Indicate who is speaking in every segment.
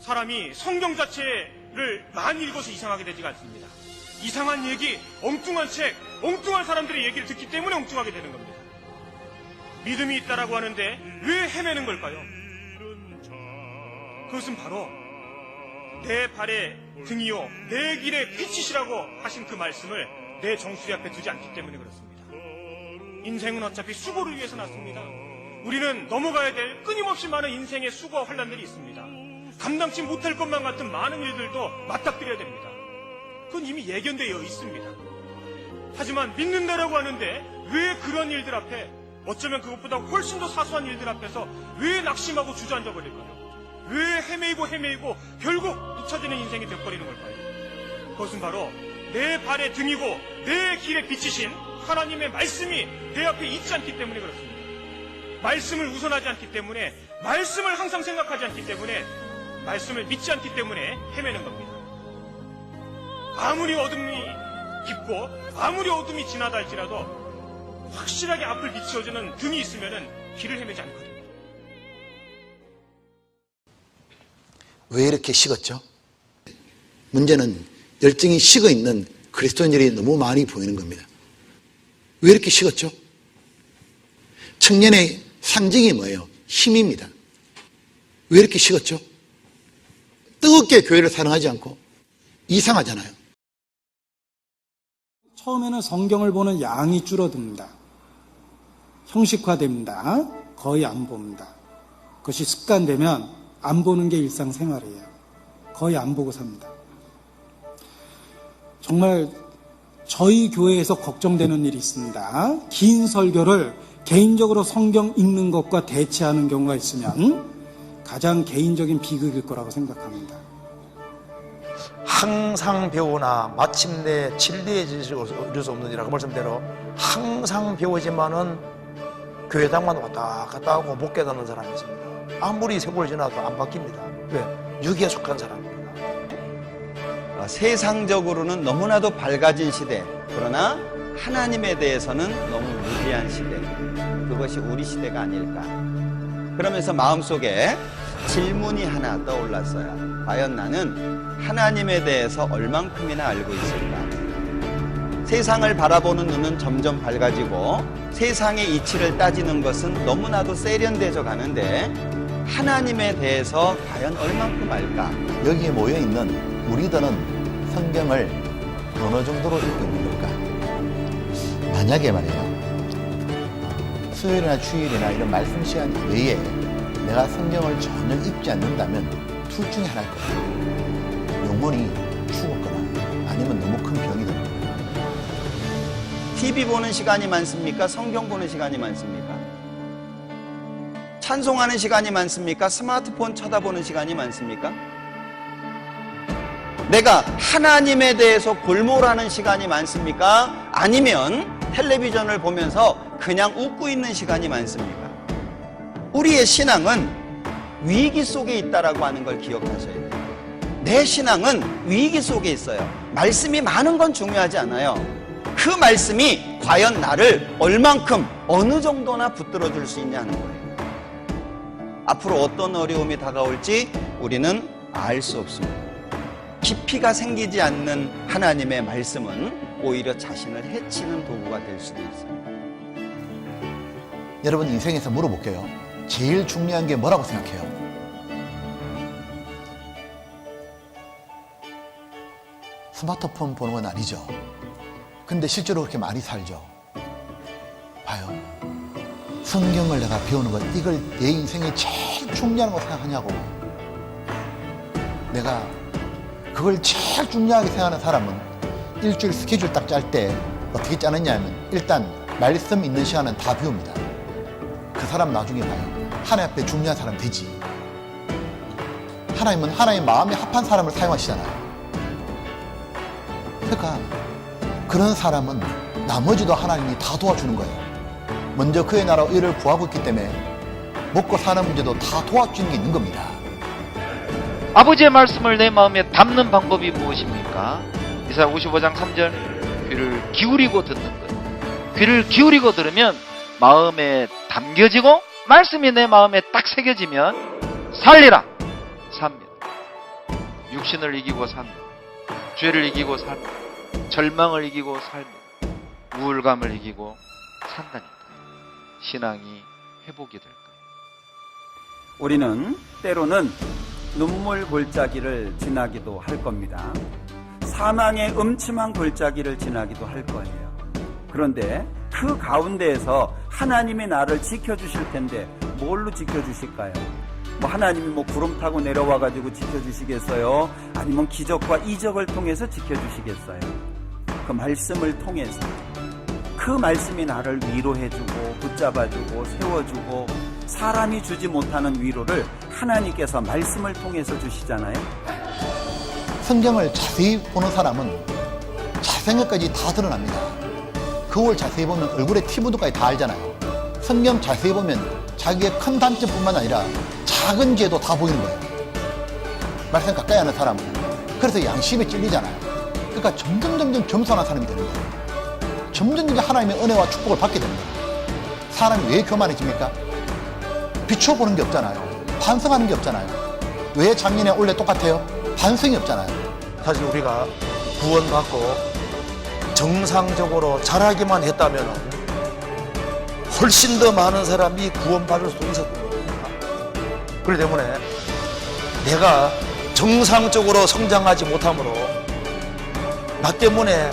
Speaker 1: 사람이 성경 자체를 많이 읽어서 이상하게 되지가 않습니다. 이상한 얘기, 엉뚱한 책, 엉뚱한 사람들의 얘기를 듣기 때문에 엉뚱하게 되는 겁니다. 믿음이 있다라고 하는데 왜 헤매는 걸까요? 그것은 바로 내 발의 등이요 내 길의 빛이시라고 하신 그 말씀을 내 정수리 앞에 두지 않기 때문에 그렇습니다. 인생은 어차피 수고를 위해서 났습니다. 우리는 넘어가야 될 끊임없이 많은 인생의 수고와 환난들이 있습니다. 감당치 못할 것만 같은 많은 일들도 맞닥뜨려야 됩니다. 그건 이미 예견되어 있습니다. 하지만 믿는다라고 하는데 왜 그런 일들 앞에, 어쩌면 그것보다 훨씬 더 사소한 일들 앞에서 왜 낙심하고 주저앉아 버릴까요? 왜 헤매이고 결국 잊혀지는 인생이 되어버리는 걸까요? 그것은 바로 내 발의 등이고 내 길의 빛이신 하나님의 말씀이 내 앞에 있지 않기 때문에 그렇습니다. 말씀을 우선하지 않기 때문에, 말씀을 항상 생각하지 않기 때문에, 말씀을 믿지 않기 때문에 헤매는 겁니다. 아무리 어둠이 깊고 아무리 어둠이 지나다 할지라도 확실하게 앞을 비추어주는 등이 있으면 길을 헤매지 않거든요.
Speaker 2: 왜 이렇게 식었죠? 문제는 열정이 식어있는 그리스도인들이 너무 많이 보이는 겁니다. 왜 이렇게 식었죠? 청년의 상징이 뭐예요? 힘입니다. 왜 이렇게 식었죠? 뜨겁게 교회를 사랑하지 않고 이상하잖아요.
Speaker 3: 처음에는 성경을 보는 양이 줄어듭니다. 형식화됩니다. 거의 안 봅니다. 그것이 습관되면 안 보는 게 일상생활이에요. 거의 안 보고 삽니다. 정말 저희 교회에서 걱정되는 일이 있습니다. 긴 설교를 개인적으로 성경 읽는 것과 대체하는 경우가 있으면 가장 개인적인 비극일 거라고 생각합니다.
Speaker 4: 항상 배우나 마침내 진리해질 수 없느니라 그 말씀대로 항상 배우지만은 교회당만 왔다 갔다 하고 못 깨닫는 사람이 있습니다. 아무리 세월 지나도 안 바뀝니다. 왜? 육에 속한 사람입니다.
Speaker 5: 세상적으로는 너무나도 밝아진 시대, 그러나 하나님에 대해서는 너무 무지한 시대, 그것이 우리 시대가 아닐까. 그러면서 마음속에 질문이 하나 떠올랐어요. 과연 나는 하나님에 대해서 얼만큼이나 알고 있을까? 세상을 바라보는 눈은 점점 밝아지고 세상의 이치를 따지는 것은 너무나도 세련되져 가는데 하나님에 대해서 과연 얼만큼 알까?
Speaker 2: 여기에 모여있는 우리들은 성경을 어느 정도로 읽고 있는 걸까? 만약에 말이에요, 수요일이나 주일이나 이런 말씀 시간 외에 내가 성경을 전혀 읽지 않는다면 둘 중에 하나일 거예요. 영혼이 죽었거나 아니면 너무 큰 병이 될 거예요.
Speaker 5: TV 보는 시간이 많습니까? 성경 보는 시간이 많습니까? 찬송하는 시간이 많습니까? 스마트폰 쳐다보는 시간이 많습니까? 내가 하나님에 대해서 골몰하는 시간이 많습니까? 아니면 텔레비전을 보면서 그냥 웃고 있는 시간이 많습니까? 우리의 신앙은 위기 속에 있다라고 하는 걸 기억하셔야 돼요. 내 신앙은 위기 속에 있어요. 말씀이 많은 건 중요하지 않아요. 그 말씀이 과연 나를 얼만큼 어느 정도나 붙들어 줄 수 있냐는 거예요. 앞으로 어떤 어려움이 다가올지 우리는 알 수 없습니다. 깊이가 생기지 않는 하나님의 말씀은 오히려 자신을 해치는 도구가 될 수도 있어요.
Speaker 2: 여러분 인생에서 물어볼게요. 제일 중요한 게 뭐라고 생각해요? 스마트폰 보는 건 아니죠. 근데 실제로 그렇게 많이 살죠. 봐요. 성경을 내가 배우는 것, 이걸 내 인생에 제일 중요한 거 생각하냐고. 내가 그걸 제일 중요하게 생각하는 사람은 일주일 스케줄 딱 짤 때 어떻게 짜느냐면 일단 말씀 있는 시간은 다 비웁니다. 그 사람 나중에 봐요. 하나님 앞에 중요한 사람 되지. 하나님은 하나님 마음에 합한 사람을 사용하시잖아요. 그러니까 그런 사람은 나머지도 하나님이 다 도와주는 거예요. 먼저 그의 나라 의를 구하고 있기 때문에 먹고 사는 문제도 다 도와주는 게 있는 겁니다.
Speaker 6: 아버지의 말씀을 내 마음에 담는 방법이 무엇입니까? 이사야 55장 3절, 귀를 기울이고 듣는 것. 귀를 기울이고 들으면 마음에 담겨지고 말씀이 내 마음에 딱 새겨지면 살리라 삽니다. 육신을 이기고 사는, 죄를 이기고 사는, 절망을 이기고 살면, 우울감을 이기고 산다니까요. 신앙이 회복이 될까요?
Speaker 7: 우리는 때로는 눈물 골짜기를 지나기도 할 겁니다. 사망의 음침한 골짜기를 지나기도 할 거예요. 그런데 그 가운데에서 하나님이 나를 지켜주실 텐데 뭘로 지켜주실까요? 하나님이 구름 타고 내려와 가지고 지켜주시겠어요? 아니면 기적과 이적을 통해서 지켜주시겠어요? 그 말씀을 통해서, 그 말씀이 나를 위로해주고 붙잡아주고 세워주고, 사람이 주지 못하는 위로를 하나님께서 말씀을 통해서 주시잖아요.
Speaker 2: 성경을 자세히 보는 사람은 자생각까지 다 드러납니다. 그걸 자세히 보면 얼굴에 티묻은까지 다 알잖아요. 성경 자세히 보면 자기의 큰 단점뿐만 아니라 작은 죄도 다 보이는 거예요. 말씀 가까이 하는 사람은. 그래서 양심에 찔리잖아요. 그러니까 점점 겸손한 사람이 되는 거예요. 점점 하나님의 은혜와 축복을 받게 됩니다. 사람이 왜 교만해집니까? 비춰보는 게 없잖아요. 반성하는 게 없잖아요. 왜 작년에 올해 똑같아요? 반성이 없잖아요.
Speaker 4: 사실 우리가 구원받고 정상적으로 자라기만 했다면 훨씬 더 많은 사람이 구원받을 수 있었던 겁니다. 그렇기 때문에 내가 정상적으로 성장하지 못함으로 나 때문에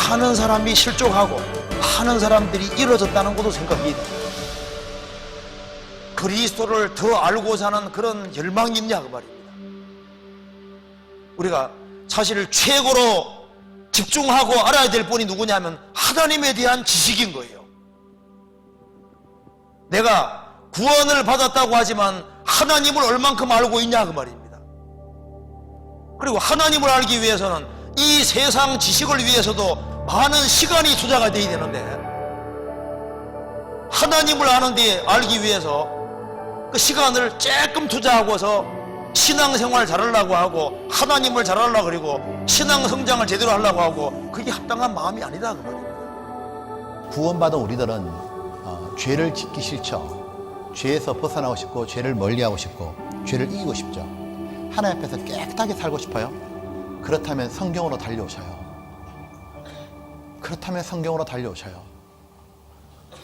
Speaker 4: 많은 사람이 실족하고 많은 사람들이 이루어졌다는 것도 생각이 듭니다. 그리스도를 더 알고자 하는 그런 열망이 있냐 그 말입니다. 우리가 사실 최고로 집중하고 알아야 될 분이 누구냐면 하나님에 대한 지식인 거예요. 내가 구원을 받았다고 하지만 하나님을 얼만큼 알고 있냐 그 말입니다. 그리고 하나님을 알기 위해서는 이 세상 지식을 위해서도 많은 시간이 투자가 돼야 되는데, 하나님을 알기 위해서 그 시간을 조금 투자하고서 신앙생활 잘하려고 하고 하나님을 잘하려고 그리고 신앙 성장을 제대로 하려고 하고, 그게 합당한 마음이 아니다 그 말입니다.
Speaker 2: 구원받은 우리들은 죄를 짓기 싫죠. 죄에서 벗어나고 싶고 죄를 멀리하고 싶고 죄를 이기고 싶죠. 하나님 앞에서 깨끗하게 살고 싶어요. 그렇다면 성경으로 달려오셔요. 그렇다면 성경으로 달려오셔요.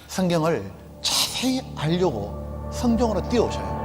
Speaker 2: 성경을 자세히 알려고 성경으로 뛰어오셔요.